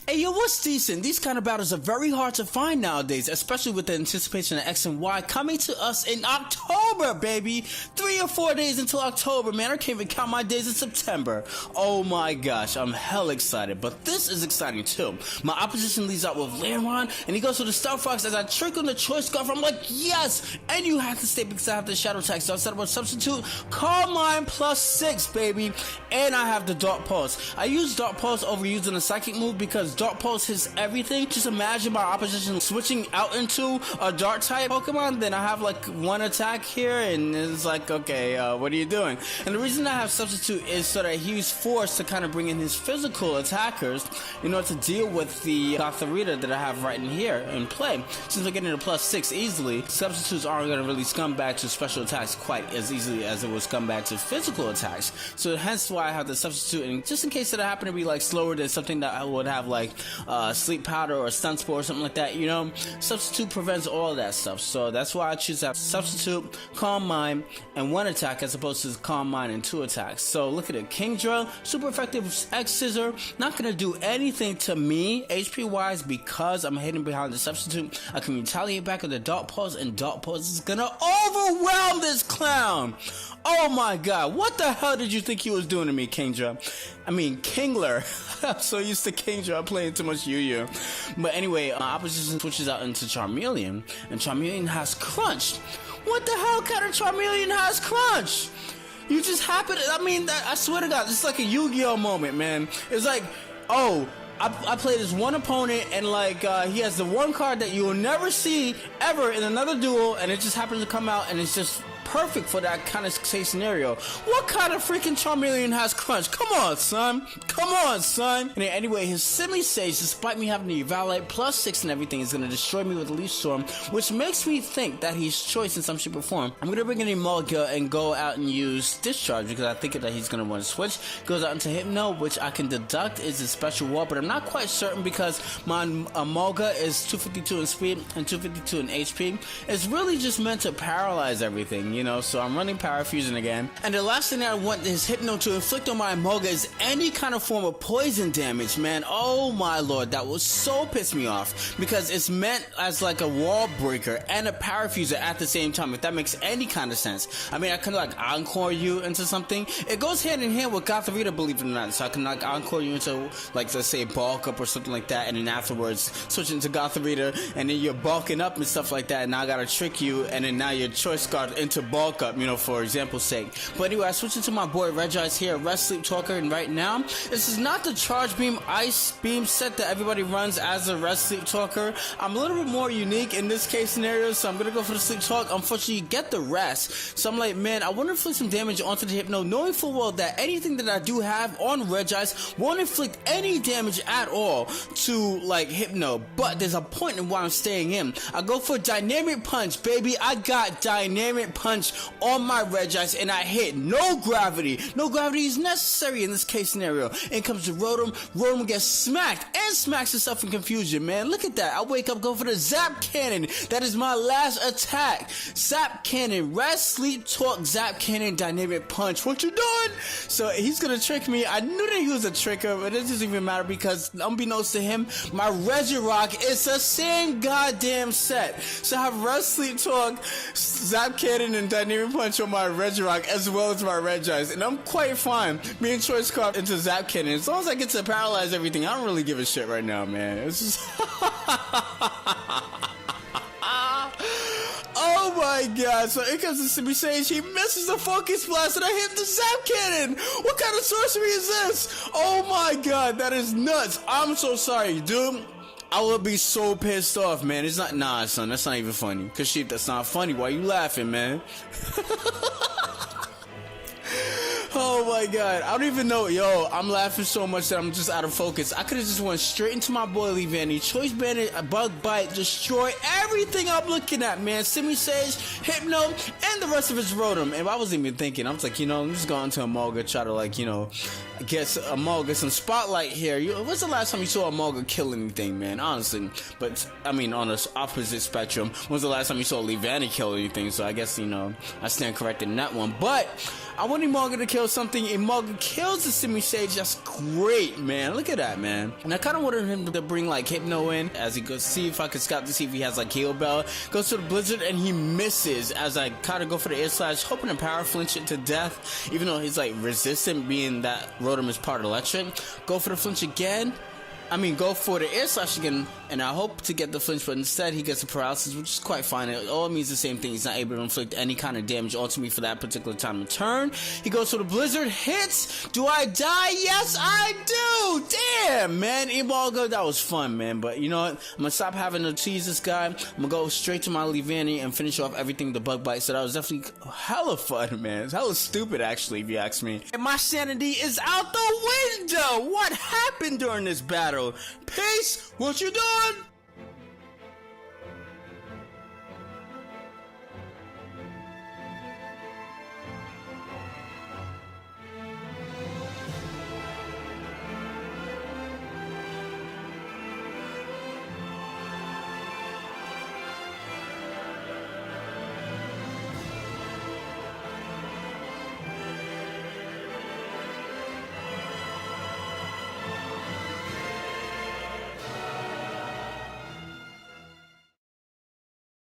Hey yo, what's decent? These kind of battles are very hard to find nowadays, especially with the anticipation of X and Y coming to us in October, baby! 3 or 4 days until October, man. I can't even count my days in September. Oh my gosh, I'm hell excited, but this is exciting too. My opposition leads out with Leron, and he goes for the Star Fox as I trick on the choice scarf. I'm like, yes! And you have to stay because I have the Shadow Attack, so I set up a substitute. Calm Mind +6, baby! And I have the Dark Pulse. I use Dark Pulse over using a Psychic move because Dark Pulse hits everything. Just imagine my opposition switching out into a Dark type Pokemon, then I have like one attack here, and it's like, okay, what are you doing? And the reason I have Substitute is so that he's forced to kind of bring in his physical attackers in order to deal with the Gothorita that I have right in here in play. Since we're getting a +6 easily, Substitutes aren't going to really scumbag to special attacks quite as easily as it would scumbag to physical attacks. So hence why I have the Substitute, and just in case that I happen to be like slower than something that I would have like Sleep Powder or Stun Spore or something like that, you know, Substitute prevents all of that stuff. So that's why I choose to have Substitute, Calm Mind, and 1 attack as opposed to Calm Mind and 2 attacks. So look at it, Kingdra, super effective X Scissor, not gonna do anything to me HP wise because I'm hidden behind the Substitute. I can retaliate back with the Dark Pulse, and Dark Pulse is gonna overwhelm this clown. Oh my god, what the hell did you think he was doing to me, Kingdra? I mean, Kingler. I'm so used to Kingdra playing too much Yu-Yu. But anyway, opposition switches out into Charmeleon, and Charmeleon has Crunch. What the hell kind of Charmeleon has Crunch? You just happen to, I mean, I swear to God, it's like a Yu-Gi-Oh moment, man. It's like, oh, I play this one opponent, and like he has the one card that you will never see ever in another duel, and it just happens to come out, and it's just perfect for that kind of case scenario. What kind of freaking Charmeleon has Crunch? Come on, son. Come on, son. And anyway, his Semi-Sage, despite me having the Evaluate +6 and everything, is going to destroy me with Leaf Storm, which makes me think that he's choice in some shape or form. I'm going to bring in Emolga and go out and use Discharge because I think that he's going to want to switch. Goes out into Hypno, which I can deduct is a special wall, but I'm not quite certain because my Emolga is 252 in speed and 252 in HP. It's really just meant to paralyze everything, you know, so I'm running Power Fusion again. And the last thing that I want is Hypno to inflict on my Emolga is any kind of form of poison damage, man. Oh my lord, that will so piss me off because it's meant as like a wall breaker and a Power Fuser at the same time, if that makes any kind of sense. I mean, I can like Encore you into something. It goes hand in hand with Gothorita, believe it or not, so I can like Encore you into, like, let's say Bulk Up or something like that, and then afterwards switch into Gothorita, and then you're bulking up and stuff like that, and now I gotta trick you, and then now your choice card into Bulk Up, you know, for example's sake. But anyway, I switch into my boy Regice here, Rest Sleep Talker, and right now, this is not the Charge Beam Ice Beam set that everybody runs as a Rest Sleep Talker. I'm a little bit more unique in this case scenario, so I'm gonna go for the Sleep Talk. Unfortunately, you get the rest. So I'm like, man, I want to inflict some damage onto the Hypno, knowing full well that anything that I do have on Regice won't inflict any damage at all to, like, Hypno. But there's a point in why I'm staying in. I go for Dynamic Punch, baby. I got Dynamic Punch on my Regice, and I hit no gravity. No gravity is necessary in this case scenario. In comes the Rotom. Rotom gets smacked and smacks itself in confusion, man. Look at that. I wake up, go for the Zap Cannon. That is my last attack. Zap Cannon. Rest, Sleep, Talk, Zap Cannon, Dynamic Punch. What you doing? So he's gonna trick me. I knew that he was a tricker, but it doesn't even matter because unbeknownst to him, my Regirock is the same goddamn set. So I have Rest, Sleep, Talk, Zap Cannon, and Dynamic Punch on my Regirock as well as my Regice, and I'm quite fine being choice card into Zap Cannon. As long as I get to paralyze everything, I don't really give a shit right now, man. It's just oh my god, so it comes to Semi-Sage, he misses the Focus Blast, and I hit the Zap Cannon! What kind of sorcery is this? Oh my god, that is nuts. I'm so sorry, dude. I would be so pissed off, man. It's not, nah, son, that's not even funny. Cause shit, that's not funny. Why you laughing, man? Oh my god, I don't even know, yo, I'm laughing so much that I'm just out of focus. I could've just went straight into my boy Leavanny, Choice Bandit, a Bug Bite, destroy everything I'm looking at, man. Semi-Sage, Hypno, and the rest of his Rotom. And I wasn't even thinking, I was like, you know, I'm just going to Emolga, try to, like, you know, get Emolga some spotlight here. When's the last time you saw Emolga kill anything, man? Honestly, but, I mean, on the opposite spectrum, when's the last time you saw Leavanny kill anything? So I guess, you know, I stand corrected in that one. But I want Emolga to kill something. Emolga kills the Simi Sage. That's great, man. Look at that, man. And I kind of wanted him to bring like Hypno in as he goes, see if I could scout to see if he has like Heal Bell. Goes to the Blizzard and he misses as I kind of go for the Air Slash, hoping to power flinch it to death, even though he's like resistant, being that Rotom is part electric. Go for the flinch again. I mean, go for the Air Slash again, and I hope to get the flinch, but instead he gets the paralysis, which is quite fine. It all means the same thing. He's not able to inflict any kind of damage onto me for that particular time of turn. He goes for the Blizzard, hits. Do I die? Yes, I do. Damn, man. Emolga, that was fun, man. But you know what? I'm going to stop having to tease this guy. I'm going to go straight to my Leavanny and finish off everything with the Bug Bite. So that was definitely hella fun, man. It's hella stupid, actually, if you ask me. And my sanity is out the window. What happened during this battle? Peace, what you doing?